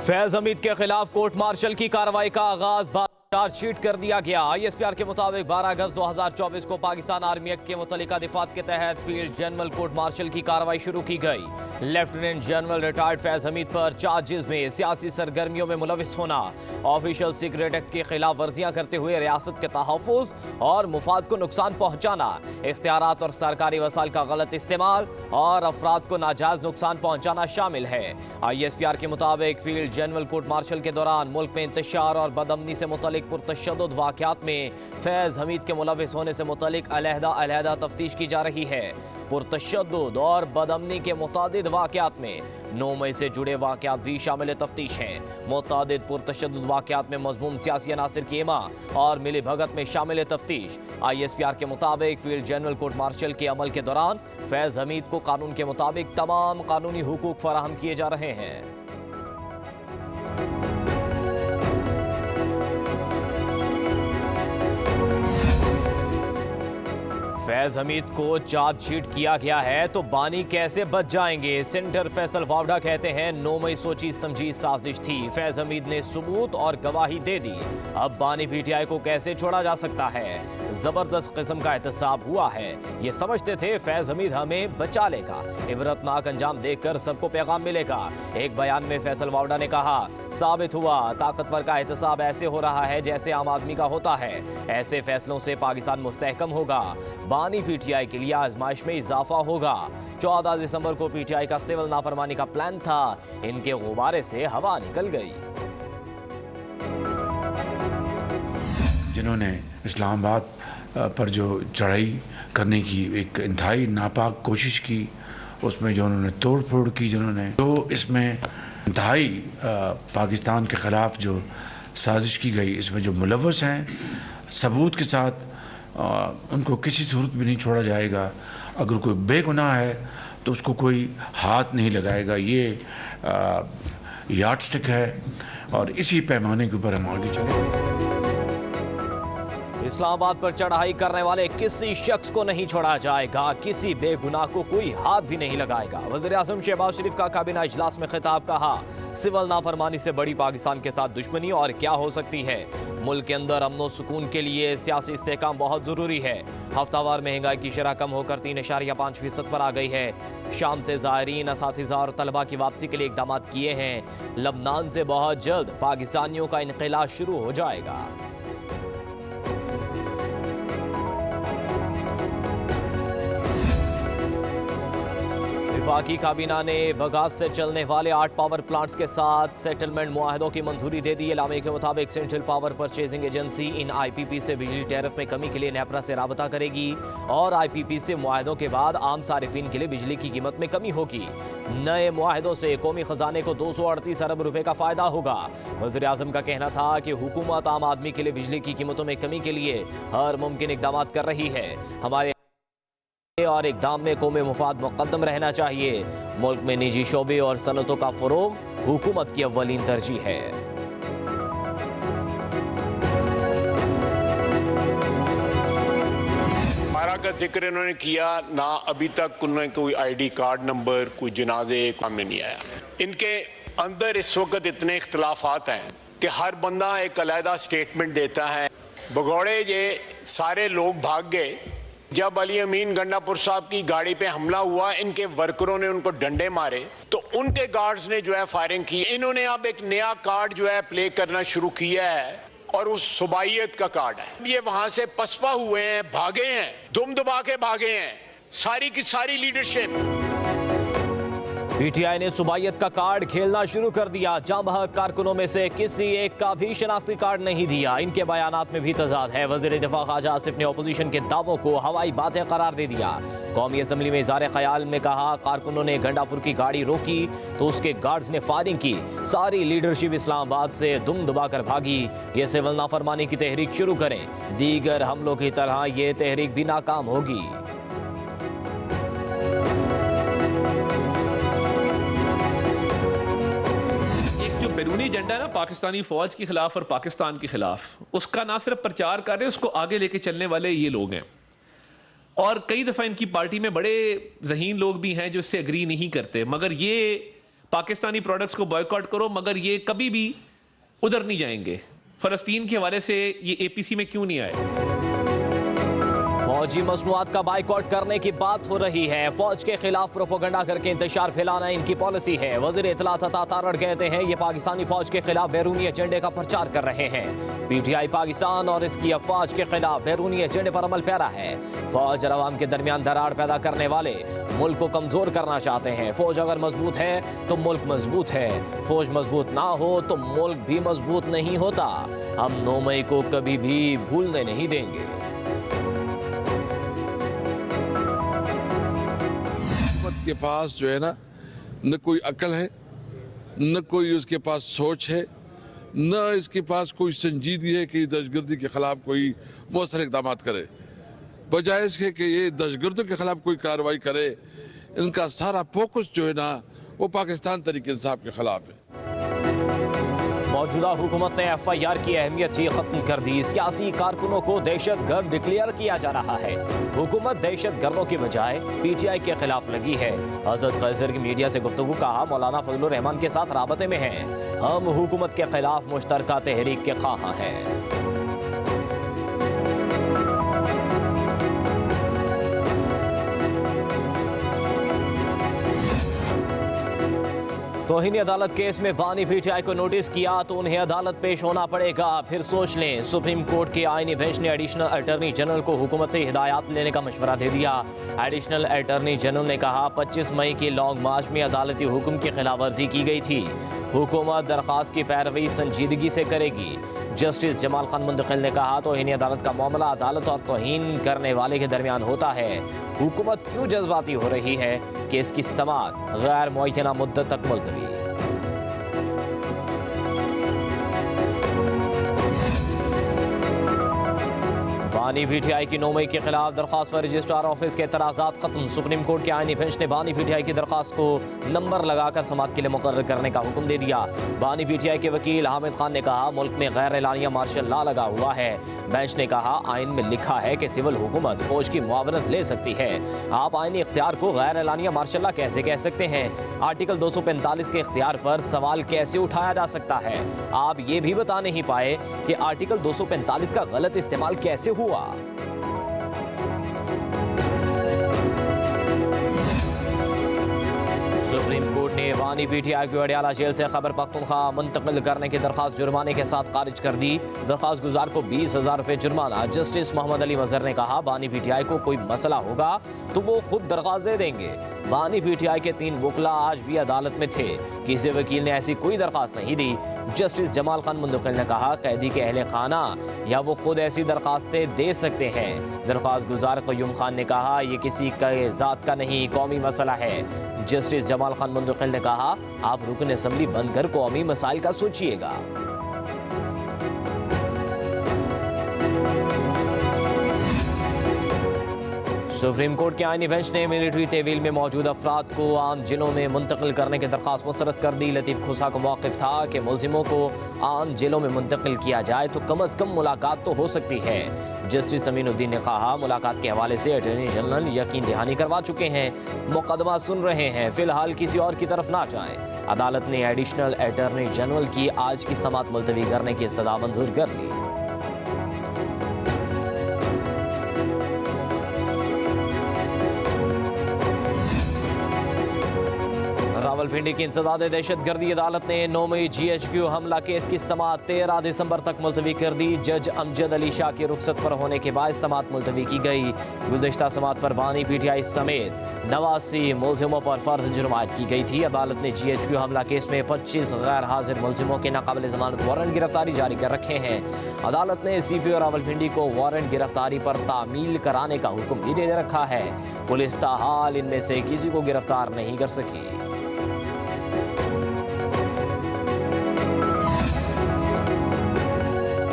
फैज हमीद के खिलाफ court martial की कार्रवाई का आगाज, चार्जशीट कर दिया गया। ISPR के मुताबिक 12 अगस्त 2024 को पाकिस्तान आर्मी एक्ट के मुतल्लिका दिफात के तहत फील्ड जनरल कोर्ट मार्शल की कार्रवाई शुरू की गई। Lieutenant general retired Faiz Hamid पर चार्जेस में सियासी सरगर्मियों में मुलविस होना, ऑफिशियल सीक्रेट एक्ट की खिलाफ वर्जियां करते हुए रियासत के तहफ़्फ़ुज़ और मुफाद को नुकसान पहुंचाना, इख्तियारात और सरकारी वसाइल का गलत इस्तेमाल और अफराद को नाजायज नुकसान पहुंचाना शामिल है। ISPR के मुताबिक फील्ड जनरल कोर्ट मार्शल के दौरान मुल्क में इंतशार और बदअमनी से मुतल्लिक पुरतशद्दुद वाक़यात में फैज हमीद के मुलविस होने से मुतल्लिक अलहदा तफ्तीश की जा रही है। पुरतशद्दुद और बदअमनी के मुतादिद वाक़यात में 9 मई से जुड़े वाक़यात भी शामिल तफ्तीश हैं। मुतादिद पुरतशद्दुद वाक़यात में मज़मूम सियासी अनासिर की इमा और मिली भगत में शामिल तफ्तीश। ISPR के मुताबिक फील्ड जनरल कोर्ट मार्शल के अमल के दौरान फैज हमीद को कानून के मुताबिक तमाम कानूनी हुकूक फराहम किए जा रहे हैं। फैज हमीद को चार्जशीट किया गया है तो बानी कैसे बच जाएंगे। सेंटर फैसल वावडा कहते हैं 9 मई सोची समझी साजिश थी, फैज हमीद ने सबूत और गवाही दे दी, अब बानी PTI को कैसे छोड़ा जा सकता है। जबरदस्त किस्म का एहतसाब हुआ है, ये समझते थे फैज हमीद हमें बचा लेगा, इबरतनाक अंजाम देखकर सबको पैगाम मिलेगा। एक बयान में फैसल वावडा ने कहा, साबित हुआ ताकतवर का एहतसाब ऐसे हो रहा है जैसे आम आदमी का होता है, ऐसे फैसलों से पाकिस्तान मुस्तहकम होगा, बानी PTI के लिए आजमाइश में इजाफा होगा। 14 दिसंबर को PTI का सिविल नाफरमानी का प्लान था, इनके गुब्बारे से हवा निकल गई। जिन्होंने इस्लामाबाद पर जो चढ़ाई करने की एक इंतहाई नापाक कोशिश की, उसमें जो उन्होंने तोड़ फोड़ की, जिन्होंने तो इसमें इंतहाई पाकिस्तान के ख़िलाफ़ जो साजिश की गई, इसमें जो मुलव्वस हैं सबूत के साथ, उनको किसी सूरत भी नहीं छोड़ा जाएगा। अगर कोई बेगुनाह है तो उसको कोई हाथ नहीं लगाएगा। ये यार्डस्टिक है और इसी पैमाने के ऊपर हम आगे चलेंगे। इस्लामाबाद पर चढ़ाई करने वाले किसी शख्स को नहीं छोड़ा जाएगा, किसी बेगुनाह को कोई हाथ भी नहीं लगाएगा। वज़ीर आज़म शहबाज शरीफ का काबीना इजलास में खिताब, कहा सिविल नाफरमानी से बड़ी पाकिस्तान के साथ दुश्मनी और क्या हो सकती है। मुल्क के अंदर अमन और सुकून के लिए सियासी इस्तेहकाम बहुत ज़रूरी है। हफ्तावार महंगाई की शरह कम होकर 3.5% पर आ गई है। शाम से ज़ायरीन, असातिज़ा और तलबा की वापसी के लिए इक़दाम किए हैं। लबनान से बहुत जल्द पाकिस्तानियों का इनक़िला शुरू हो जाएगा। वफाकी काबीना ने बगास से चलने वाले 8 पावर प्लांट्स के साथ सेटलमेंट मुआहदों की मंजूरी दे दी। एलामे के मुताबिक सेंट्रल पावर परचेजिंग एजेंसी इन IPP से बिजली टैरिफ में कमी के लिए नेपरा से राबता करेगी और IPP से मुआहदों के बाद आम सारिफिन के लिए बिजली की कीमत में कमी होगी। नए मुआहदों से कौमी खजाने को 238 अरब रुपए का फायदा होगा। वज़ीर आज़म का कहना था कि हुकूमत आम आदमी के लिए बिजली की कीमतों में कमी के लिए हर मुमकिन इक़दाम कर रही है। हमारे और इक़दाम में कौमी मुफाद मुक़द्दम रहना चाहिए। मुल्क में निजी शोबे और सनतों का फ़रोग़ हुकूमत की अव्वलीन तरजीह है। हमारा का जिक्र इन्होंने किया ना, अभी तक उन्होंने कोई ID कार्ड नंबर, कोई जनाजे सामने नहीं आया। इनके अंदर इस वक्त इतने इख्तलाफात हैं कि हर बंदा एक अलहदा स्टेटमेंट देता है। भगौड़े ये सारे लोग भाग गए जब अली अमीन गंडापुर साहब की गाड़ी पे हमला हुआ, इनके वर्करों ने उनको डंडे मारे तो उनके गार्ड्स ने जो है फायरिंग की। इन्होंने अब एक नया कार्ड जो है प्ले करना शुरू किया है और उस सुबाइयत का कार्ड है। ये वहां से पसपा हुए हैं, भागे हैं, दुम दबा के भागे हैं, सारी की सारी लीडरशिप। PTI ने सुबाइयत का कार्ड खेलना शुरू कर दिया। जांबहक कारकुनों में से किसी एक का भी शनाख्ती कार्ड नहीं दिया। इनके बयानात में भी तजाद है। वज़ीर दिफा ख्वाजा आसिफ ने अपोजिशन के दावों को हवाई बातें करार दे दिया। कौमी असम्बली में इज़हार ख्याल में कहा, कारकुनों ने गंडापुर की गाड़ी रोकी तो उसके गार्ड्स ने फायरिंग की। सारी लीडरशिप इस्लामाबाद से दुम दबा कर भागी। ये सिविल नाफरमानी की तहरीक शुरू करें, दीगर हमलों की तरह ये तहरीक भी नाकाम होगी। बैरूनी एजेंडा ना पाकिस्तानी फौज के खिलाफ और पाकिस्तान के खिलाफ, उसका ना सिर्फ प्रचार कर रहे हैं, उसको आगे लेके चलने वाले ये लोग हैं। और कई दफ़ा इनकी पार्टी में बड़े ज़हीन लोग भी हैं जो इससे एग्री नहीं करते, मगर ये पाकिस्तानी प्रोडक्ट्स को बॉयकॉट करो, मगर ये कभी भी उधर नहीं जाएंगे। फलस्तीन के हवाले से ये एपीसी में क्यों नहीं आए? फौजी मसनूआत का बाइकआउट करने की बात हो रही है। फौज के खिलाफ प्रोपोगंडा करके इंतशार फैलाना इनकी पॉलिसी है। वजीर इत्तलात अता तारड़ कहते हैं ये पाकिस्तानी फौज के खिलाफ बैरूनी एजेंडे का प्रचार कर रहे हैं। पीटीआई पाकिस्तान और इसकी अफवाज के खिलाफ बैरूनी एजेंडे पर अमल पैरा है। फौज और अवाम के दरमियान दरार पैदा करने वाले मुल्क को कमजोर करना चाहते हैं। फौज अगर मजबूत है तो मुल्क मजबूत है, फौज मजबूत ना हो तो मुल्क भी मजबूत नहीं होता। हम 9 मई को कभी भी भूलने नहीं देंगे। के पास जो है ना, न कोई अकल है, न कोई उसके पास सोच है, न इसके पास कोई संजीदगी है कि दहशतगर्दी के खिलाफ कोई बहुत सारे इकदाम करे। बजाय इसके कि ये दहशतगर्दों के खिलाफ कोई कार्रवाई करे, इनका सारा फोकस जो है ना वो पाकिस्तान तरीके इंसाफ के खिलाफ है। मौजूदा हुकूमत ने FIR की अहमियत ही खत्म कर दी। सियासी कारकुनों को दहशतगर्द डिक्लेयर किया जा रहा है। हुकूमत दहशतगर्दों की बजाय PTI के खिलाफ लगी है। हजरत खैजर की मीडिया से गुफ्तगू कहा मौलाना फजलुर रहमान के साथ राबते में हैं। हम हुकूमत के खिलाफ मुश्तरका तहरीक के ख्वाह हैं। तौहीनी अदालत केस में बानी PTI को नोटिस किया तो उन्हें अदालत पेश होना पड़ेगा, फिर सोच लें। सुप्रीम कोर्ट के आईनी बेंच ने एडिशनल अटॉर्नी जनरल को हुकूमत से हिदायत लेने का मशवरा दे दिया। एडिशनल अटॉर्नी जनरल ने कहा 25 मई की लॉन्ग मार्च में अदालती हुक्म की खिलाफ वर्जी की गई थी। हुकूमत दरख्वास्त की पैरवी संजीदगी से करेगी। जस्टिस जमाल खान मुंतकिल ने कहा तौहीनी अदालत का मामला अदालत और तौहीन करने वाले के दरमियान होता है। हुकूमत क्यों जज्बाती हो रही है कि इसकी समाअत गैर मुअय्यना मुद्दत तक मुलतवी। बानी PTI की 9 मई के खिलाफ दरख्वास्त पर रजिस्ट्रार ऑफिस के एतराज़ात खत्म। सुप्रीम कोर्ट के आईनी बेंच ने बानी PTI की दरख्वास्त को नंबर लगाकर समाअत के लिए मुकर्रर करने का हुक्म दे दिया। बानी PTI के वकील हामिद खान ने कहा मुल्क में गैर एलानिया मार्शल लॉ लगा हुआ है। बेंच ने कहा आइन में लिखा है कि सिविल हुकूमत फौज की मुआवनत ले सकती है। आप आइनी इख्तियार को गैर एलानिया मार्शल लॉ कैसे कह सकते हैं? आर्टिकल 245 के इख्तियार पर सवाल कैसे उठाया जा सकता है? आप ये भी बता नहीं पाए कि आर्टिकल 245 का गलत इस्तेमाल कैसे हुआ। सुप्रीम कोर्ट ने बानी PTI को अडियाला जेल से खैबर पख्तूनख्वा मुंतकिल करने की दरख्वास्त जुर्माने के साथ खारिज कर दी। दरख्वास्त गुजार को 20,000 रुपये जुर्माना। जस्टिस मोहम्मद अली मजहर ने कहा बानी PTI को कोई मसला होगा तो वो खुद दरख्वास्त दे देंगे। बानी PTI के 3 वकला आज भी अदालत में थे। किसी वकील ने ऐसी कोई दरख्वास्त नहीं दी। जस्टिस जमाल खान मुंतकिल ने कहा कैदी के अहले खाना या वो खुद ऐसी दरख्वास्तें दे सकते हैं। दरख्वास्त गुजार क़य्यूम खान ने कहा ये किसी का ज़ात का नहीं कौमी मसला है। जस्टिस जमाल खान मुंतकिल ने कहा आप रुकन असम्बली बनकर कौमी मसाइल का सोचिएगा। सुप्रीम कोर्ट के आईनी बेंच ने मिलिट्री तहवील में मौजूद अफराद को आम जिलों में मुंतकिल करने की दरख्वास्त मुस्तरद कर दी। लतीफ़ खोसा को मौक़िफ़ था कि मुलजिमों को आम जिलों में मुंतकिल किया जाए तो कम अज़ कम मुलाकात तो हो सकती है। जस्टिस अमीनुद्दीन ने कहा मुलाकात के हवाले से अटॉर्नी जनरल यकीन दहानी करवा चुके हैं, मुकदमा सुन रहे हैं, फिलहाल किसी और की तरफ ना जाएं। अदालत ने एडिशनल अटॉर्नी जनरल की आज की समाअत मुलतवी करने की सदा मंजूर कर ली। रावलपिंडी की इंसदाद दहशतगर्दी अदालत ने 9 मई GHQ हमला केस की समाअत 13 दिसंबर तक मुलतवी कर दी। जज अमजद अली शाह की रुखसत पर होने के बाद समाअत मुलतवी की गई। गुज़िश्ता समाअत पर बानी PTI समेत 89 मुलजिमों पर फर्द जुर्मायत की गई थी। अदालत ने GHQ हमला केस में 25 गैर हाजिर मुलजिमों के नाकाबिल ज़मानत वारंट गिरफ्तारी जारी कर रखे हैं। अदालत ने CPO रावलपिंडी को वारंट गिरफ्तारी पर तामील कराने का हुक्म भी दे रखा है। पुलिस ताहाल इनमें से किसी को गिरफ्तार नहीं कर सकी।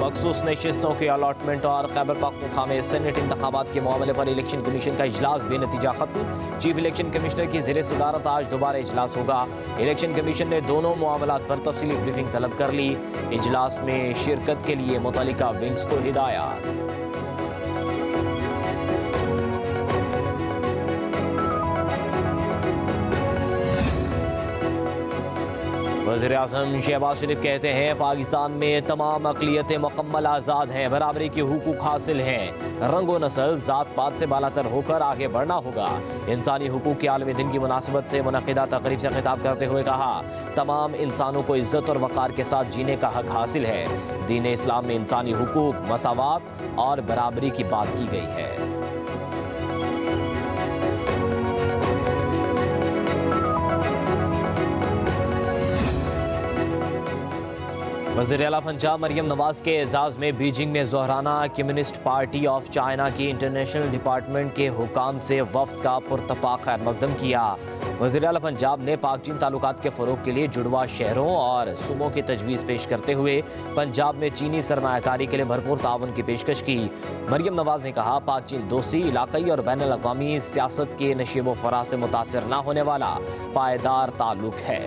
मखसूस नशिस्तों के अलॉटमेंट और खैबर पख्तूनख्वा में सेनेट इंतखाबात के मामले पर इलेक्शन कमीशन का इजलास बेनतीजा खत्म। चीफ इलेक्शन कमिश्नर की ज़ेर सदारत आज दोबारा इजलास होगा। इलेक्शन कमीशन ने दोनों मामलात पर तफसीली ब्रीफिंग तलब कर ली। इजलास में शिरकत के लिए मुतल्लिका विंग्स को हिदायत। वज़ीर आज़म शहबाज शरीफ कहते हैं पाकिस्तान में तमाम अक़लियतें मुकम्मल आज़ाद हैं, बराबरी के हुकूक हासिल हैं। रंग व नस्ल ज़ात पात से बालातर होकर आगे बढ़ना होगा। इंसानी हुकूक के आलमी दिन की मुनासिबत से मुनक़िदा तक़रीब से खिताब करते हुए कहा, तमाम इंसानों को इज़्ज़त और वक़ार के साथ जीने का हक हासिल है। दीन इस्लाम में इंसानी हुकूक, मसावात और बराबरी की बात की गई है। वज़ीर आला पंजाब मरियम नवाज के एजाज़ में बीजिंग में ज़ोहराना कम्युनिस्ट पार्टी ऑफ चाइना की इंटरनेशनल डिपार्टमेंट के हुकाम से वफ़द का पुरतपाक खैर मकदम किया। वज़ीर आला पंजाब ने पाक चीन ताल्लुकात के फ़रोग़ के लिए जुड़वा शहरों और सूबों की तजवीज़ पेश करते हुए पंजाब में चीनी सरमायाकारी के लिए भरपूर ताउन की पेशकश की। मरियम नवाज ने कहा, पाक चीन दोस्ती इलाक़ाई और बैनुल अक़वामी सियासत के नशीब व फराह से मुतासिर न होने वाला पायदार ताल्लुक है।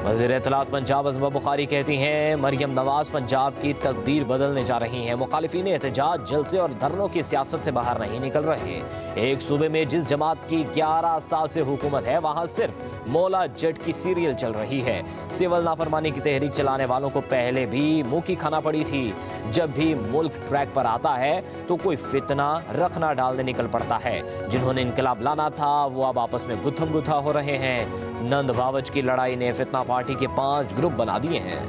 वज़ीर इत्तलात पंजाब अज़मा बुखारी कहती हैं, मरियम नवाज पंजाब की तकदीर बदलने जा रही हैं। मुखालिफिन एहतजाज, जलसे और धरनों की सियासत से बाहर नहीं निकल रहे। एक सूबे में जिस जमात की 11 साल से हुकूमत है, वहाँ सिर्फ मौला जट की सीरियल चल रही है। सिविल नाफरमानी की तहरीक चलाने वालों को पहले भी मुँह की खाना पड़ी थी। जब भी मुल्क ट्रैक पर आता है तो कोई फितना रखना डालने निकल पड़ता है। जिन्होंने इनकलाब लाना था वो अब आपस में गुत्थम गुत्था हो रहे हैं। नंद बावच की लड़ाई ने फितना पार्टी के 5 ग्रुप बना दिए हैं।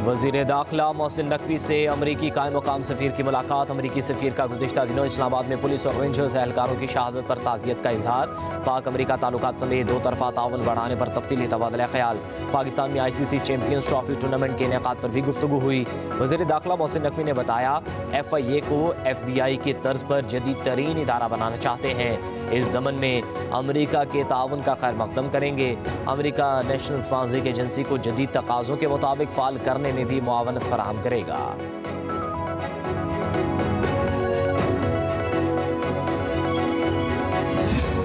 वज़ीर दाखिला मोहसिन नकवी से अमरीकी कायम मुकाम सफ़ीर की मुलाकात। अमरीकी सफ़ीर का गुज़िश्ता दिनों इस्लामाबाद में पुलिस और रेंजर्स एहलकारों की शहादत पर ताज़ियत का इजहार। पाक अमरीका ताल्लुकात समेत 2 तरफ़ा ताउन बढ़ाने पर तफ़सीली तबादला ख्याल। पाकिस्तान में ICC चैंपियंस ट्रॉफी टूर्नामेंट के इनेकाद पर भी गुफ्तगू हुई। वज़ीर दाखिला मोहसिन नकवी ने बताया, FIA को FBI की तर्ज पर जदीद तरीन इदारा बनाना चाहते हैं। इस ज़मन में अमरीका के ताउन का खैर मकदम करेंगे। अमरीका नेशनल फॉरेंसिक एजेंसी को जदीद तकाज़ों के मुताबिक फ़ाल करने में भी मुआवनत फराहम करेगा।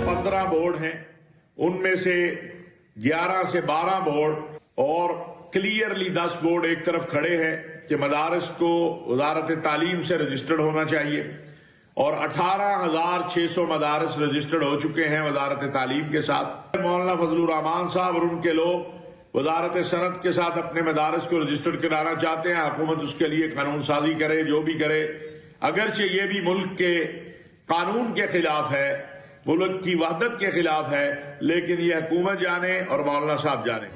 15 बोर्ड हैं, उनमें से 11 से 12 बोर्ड और क्लियरली 10 बोर्ड एक तरफ खड़े हैं कि मदारस को वजारत तालीम से रजिस्टर्ड होना चाहिए और 18,600 मदारस रजिस्टर्ड हो चुके हैं वजारत तालीम के साथ। मौलाना फजलुर रहमान साहब और उनके लोग वजारत सनत के साथ अपने मदारस को रजिस्टर्ड कराना चाहते हैं। हुकूमत उसके लिए कानून साजी करे, जो भी करे। अगरचे ये भी मुल्क के कानून के खिलाफ है, मुल्क की वहदत के खिलाफ है, लेकिन ये हुकूमत जाने और मौलाना साहब जाने।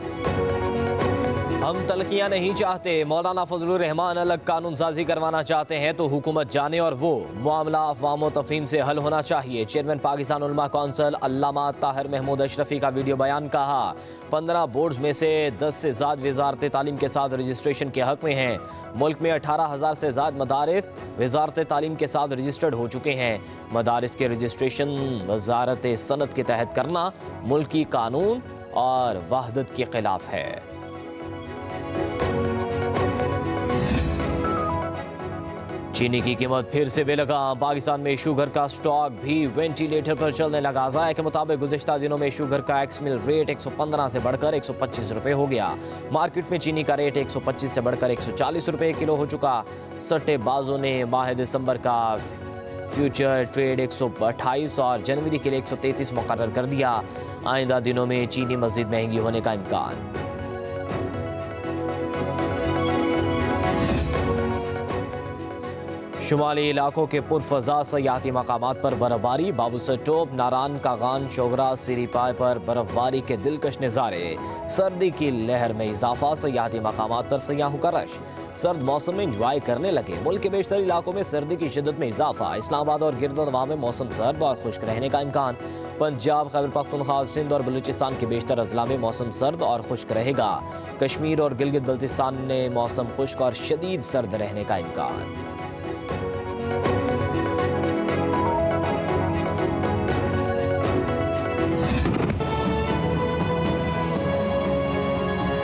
हम तलखियां नहीं चाहते। मौलाना फजलुर रहमान अलग कानून साजी करवाना चाहते हैं तो हुकूमत जाने और वो मामला अफ़वाम व तफ़हीम से हल होना चाहिए। चेयरमैन पाकिस्तान उलमा कौंसिल अल्लामा ताहिर महमूद अशरफी का वीडियो बयान। कहा, 15 बोर्ड्स में से 10 से ज़्यादा वज़ारत तालीम के साथ रजिस्ट्रेशन के हक में हैं। मुल्क में 18,000 से ज़्यादा मदारिस वज़ारत तालीम के साथ रजिस्टर्ड हो चुके हैं। मदारिस के रजिस्ट्रेशन वज़ारत सनत के तहत करना मुल्की कानून और वहदत के खिलाफ है। चीनी की कीमत फिर से बेलगाम। पाकिस्तान में शुगर का स्टॉक भी वेंटिलेटर पर चलने लगा। ज़ाया के मुताबिक गुज़िश्ता दिनों में शुगर का एक्स मिल रेट 115 से बढ़कर 125 रुपये हो गया। मार्केट में चीनी का रेट 125 से बढ़कर 140 रुपये किलो हो चुका। सट्टेबाजों ने माह दिसंबर का फ्यूचर ट्रेड 128 और जनवरी के लिए 133 मुकर्रर कर दिया। आइंदा दिनों में चीनी मज़ीद महंगी होने का इम्कान। शुमाली इलाकों के पुरफजा सयाहती मकामात पर बर्फबारी। बाबूसटोप, नारान कागान, शोगरा, सिरीपाय पर बर्फबारी के दिलकश नज़ारे। सर्दी की लहर में इजाफा, सयाहती मकामात पर सयाहों का रश। सर्द मौसम में इंजॉय करने लगे। मुल्क के बेशतर इलाकों में सर्दी की शिद्दत में इजाफा। इस्लामाबाद और गिरदोनवा में मौसम सर्द और खुश्क रहने का इम्कान। पंजाब, खैबर पख्तूनख्वा, सिंध और बलूचिस्तान के बेशतर अजला में मौसम सर्द और खुश्क रहेगा। कश्मीर और गिलगित बल्तिस्तान में मौसम खुश्क और शदीद सर्द रहने का इम्कान।